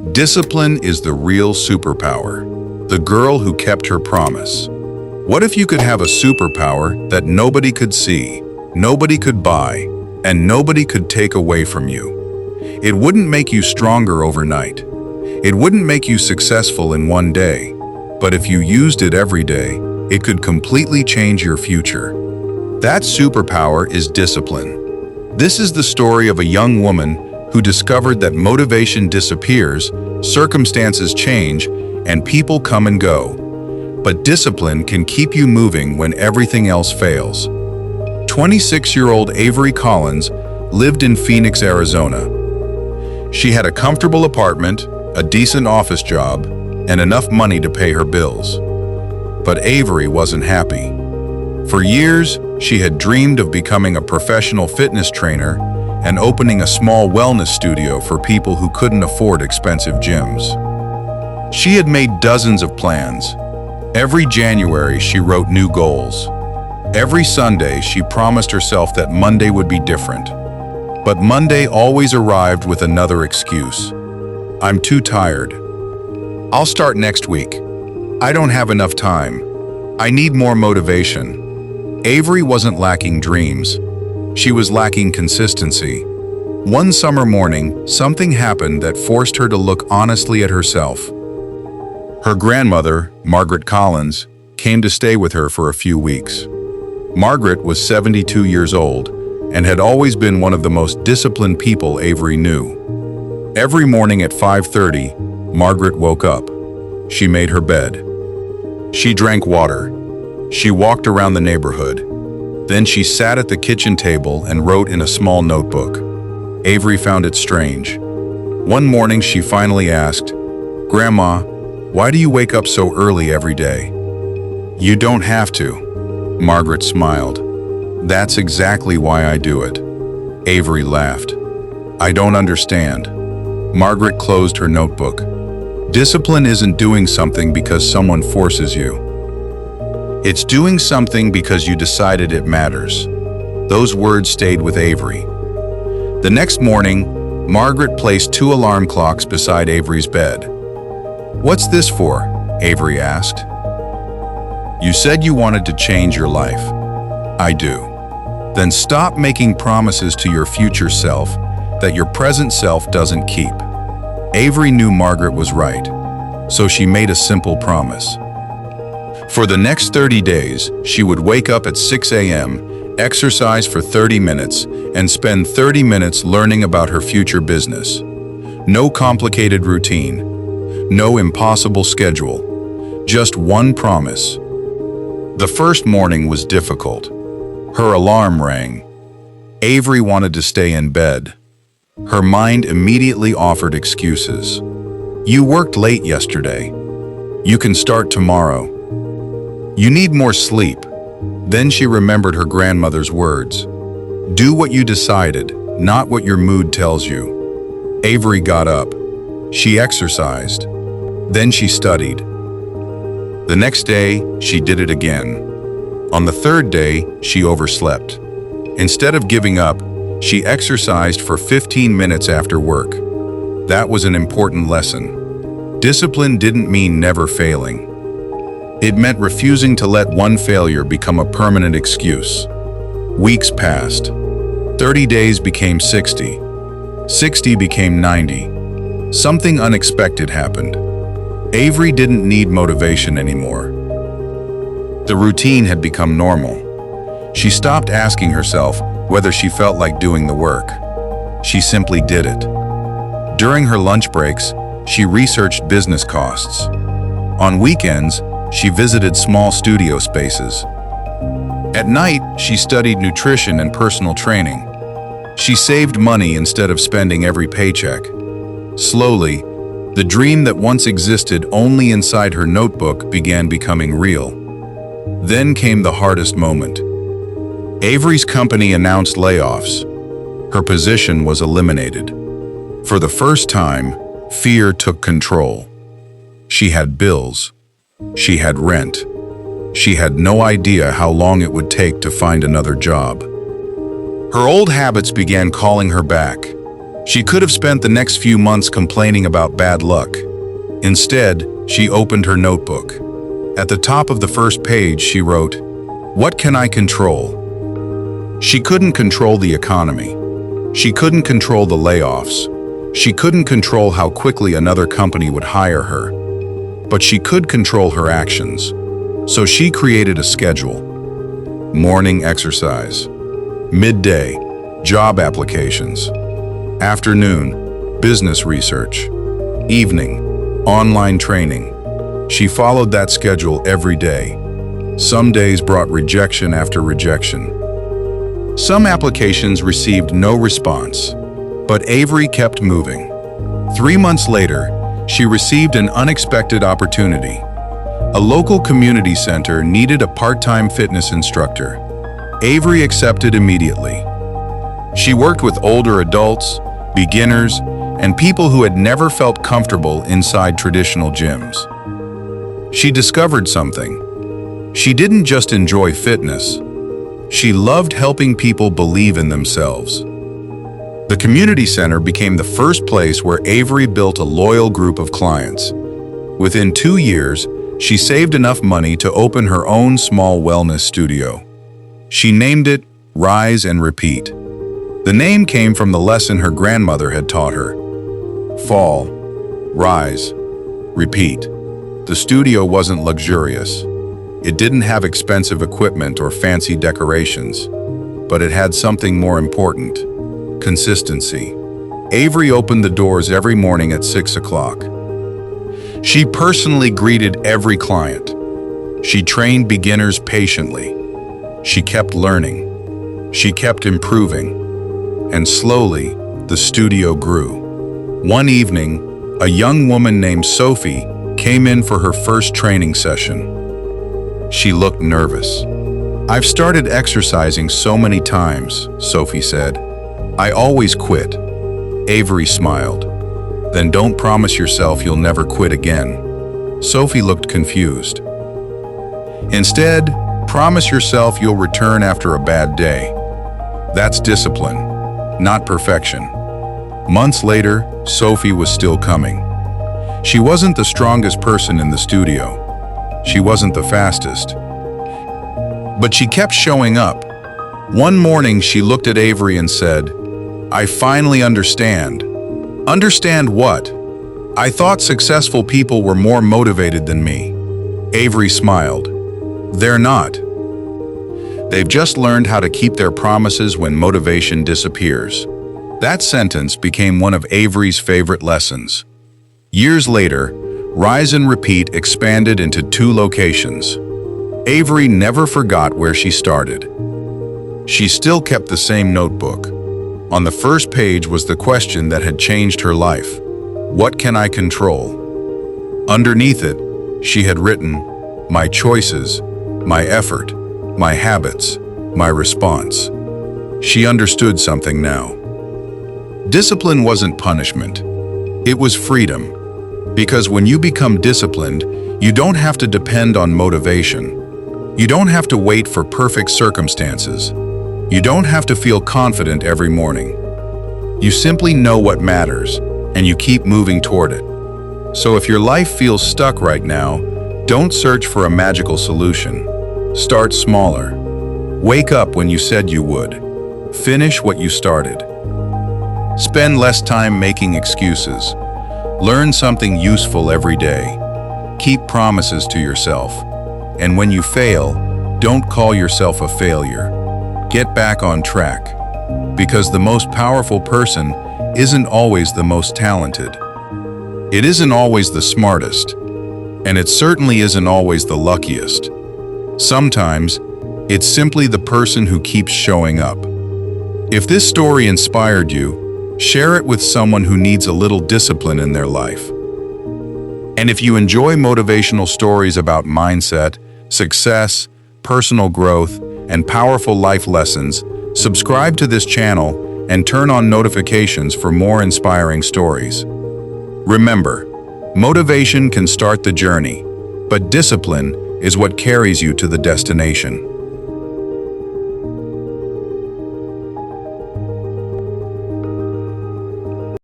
Discipline is the real superpower. The girl who kept her promise. What if you could have a superpower that nobody could see, nobody could buy, and nobody could take away from you? It wouldn't make you stronger overnight. It wouldn't make you successful in one day. But if you used it every day, it could completely change your future. That superpower is discipline. This is the story of a young woman who discovered that motivation disappears, circumstances change, and people come and go. But discipline can keep you moving when everything else fails. 26-year-old Avery Collins lived in Phoenix, Arizona. She had a comfortable apartment, a decent office job, and enough money to pay her bills. But Avery wasn't happy. For years, she had dreamed of becoming a professional fitness trainer and opening a small wellness studio for people who couldn't afford expensive gyms. She had made dozens of plans. Every January, she wrote new goals. Every Sunday, she promised herself that Monday would be different. But Monday always arrived with another excuse. I'm too tired. I'll start next week. I don't have enough time. I need more motivation. Avery wasn't lacking dreams. She was lacking consistency. One summer morning, something happened that forced her to look honestly at herself. Her grandmother, Margaret Collins, came to stay with her for a few weeks. Margaret was 72 years old and had always been one of the most disciplined people Avery knew. Every morning at 5:30, Margaret woke up. She made her bed. She drank water. She walked around the neighborhood. Then she sat at the kitchen table and wrote in a small notebook. Avery found it strange. One morning she finally asked, "Grandma, why do you wake up so early every day?" "You don't have to." Margaret smiled. "That's exactly why I do it." Avery laughed. "I don't understand." Margaret closed her notebook. Discipline isn't doing something because someone forces you. It's doing something because you decided it matters. Those words stayed with Avery. The next morning, Margaret placed 2 alarm clocks beside Avery's bed. "What's this for?" Avery asked. "You said you wanted to change your life." "I do." "Then stop making promises to your future self that your present self doesn't keep." Avery knew Margaret was right, so she made a simple promise. For the next 30 days, she would wake up at 6 a.m., exercise for 30 minutes, and spend 30 minutes learning about her future business. No complicated routine, no impossible schedule, just one promise. The first morning was difficult. Her alarm rang. Avery wanted to stay in bed. Her mind immediately offered excuses. "You worked late yesterday. You can start tomorrow. You need more sleep." Then she remembered her grandmother's words. "Do what you decided, not what your mood tells you." Avery got up. She exercised. Then she studied. The next day, she did it again. On the third day, she overslept. Instead of giving up, she exercised for 15 minutes after work. That was an important lesson. Discipline didn't mean never failing. It meant refusing to let one failure become a permanent excuse. Weeks passed. 30 days became 60. 60 became 90. Something unexpected happened. Avery didn't need motivation anymore. The routine had become normal. She stopped asking herself whether she felt like doing the work. She simply did it. During her lunch breaks, she researched business costs. On weekends, she visited small studio spaces. At night, she studied nutrition and personal training. She saved money instead of spending every paycheck. Slowly, the dream that once existed only inside her notebook began becoming real. Then came the hardest moment. Avery's company announced layoffs. Her position was eliminated. For the first time, fear took control. She had bills. She had rent. She had no idea how long it would take to find another job. Her old habits began calling her back. She could have spent the next few months complaining about bad luck. Instead, she opened her notebook. At the top of the first page, she wrote, "What can I control?" She couldn't control the economy. She couldn't control the layoffs. She couldn't control how quickly another company would hire her. But she could control her actions. So she created a schedule. Morning exercise. Midday, job applications. Afternoon, business research. Evening, online training. She followed that schedule every day. Some days brought rejection after rejection. Some applications received no response, but Avery kept moving. 3 months later, she received an unexpected opportunity. A local community center needed a part-time fitness instructor. Avery accepted immediately. She worked with older adults, beginners, and people who had never felt comfortable inside traditional gyms. She discovered something. She didn't just enjoy fitness. She loved helping people believe in themselves. The community center became the first place where Avery built a loyal group of clients. Within 2 years, she saved enough money to open her own small wellness studio. She named it Rise and Repeat. The name came from the lesson her grandmother had taught her. Fall, rise, repeat. The studio wasn't luxurious. It didn't have expensive equipment or fancy decorations, but it had something more important: consistency. Avery opened the doors every morning at 6 o'clock. She personally greeted every client. She trained beginners patiently. She kept learning. She kept improving. And slowly, the studio grew. One evening, a young woman named Sophie came in for her first training session. She looked nervous. "I've started exercising so many times," Sophie said. "I always quit." Avery smiled. "Then don't promise yourself you'll never quit again." Sophie looked confused. "Instead, promise yourself you'll return after a bad day. That's discipline, not perfection." Months later, Sophie was still coming. She wasn't the strongest person in the studio. She wasn't the fastest. But she kept showing up. One morning, she looked at Avery and said, "I finally understand." "Understand what?" "I thought successful people were more motivated than me." Avery smiled. "They're not. They've just learned how to keep their promises when motivation disappears." That sentence became one of Avery's favorite lessons. Years later, Rise and Repeat expanded into 2 locations. Avery never forgot where she started. She still kept the same notebook. On the first page was the question that had changed her life: "What can I control?" Underneath it, she had written, "My choices, my effort, my habits, my response." She understood something now. Discipline wasn't punishment. It was freedom. Because when you become disciplined, you don't have to depend on motivation. You don't have to wait for perfect circumstances. You don't have to feel confident every morning. You simply know what matters, and you keep moving toward it. So if your life feels stuck right now, don't search for a magical solution. Start smaller. Wake up when you said you would. Finish what you started. Spend less time making excuses. Learn something useful every day. Keep promises to yourself. And when you fail, don't call yourself a failure. Get back on track. Because the most powerful person isn't always the most talented. It isn't always the smartest. And it certainly isn't always the luckiest. Sometimes, it's simply the person who keeps showing up. If this story inspired you, share it with someone who needs a little discipline in their life. And if you enjoy motivational stories about mindset, success, personal growth, and powerful life lessons, subscribe to this channel and turn on notifications for more inspiring stories. Remember, motivation can start the journey, but discipline is what carries you to the destination.